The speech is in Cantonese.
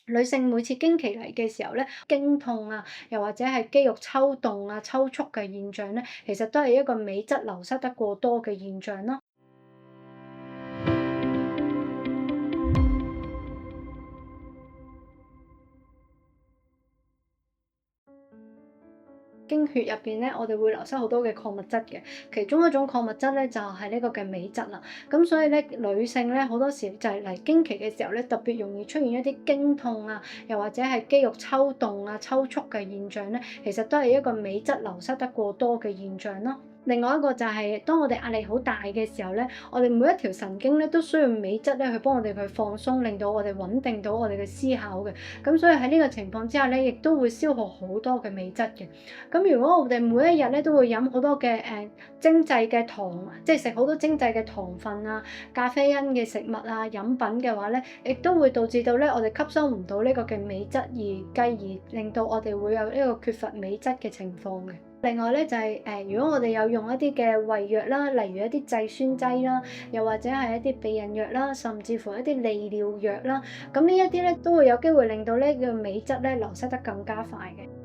女性每次經期嚟嘅時候咧，經痛啊，又或者係肌肉抽動啊、抽搐嘅現象咧，其實都係一個美質流失得過多嘅現象咯。經血入邊咧，我哋會流失好多嘅礦物質嘅，其中一種礦物質咧就係呢個嘅鎂質啦。咁所以咧，女性咧好多時就係嚟經期嘅時候咧，特別容易出現一啲經痛啊，又或者係肌肉抽動啊、抽搐嘅現象咧，其實都係一個鎂質流失得過多嘅現象咯。另外一個就係當我哋壓力好大嘅時候咧，我哋每一條神經咧都需要鎂質咧去幫我哋去放鬆，令到我哋穩定到我哋嘅思考嘅。咁所以喺呢個情況之下咧，亦都會消耗好多嘅鎂質嘅。咁如果我哋每一日咧都會飲好多嘅精製嘅糖，即係食好多精製嘅糖分啊、咖啡因嘅食物啊、飲品嘅話咧，亦都會導致到咧我哋吸收唔到呢個嘅鎂質，而繼而令到我哋會有呢個缺乏鎂質嘅情況嘅。另外咧就係如果我哋有用一啲嘅胃藥啦，例如一啲制酸劑啦，又或者係一啲避孕藥啦，甚至乎一啲利尿藥啦，咁呢一啲咧都會有機會令到呢個鎂質咧流失得更加快嘅。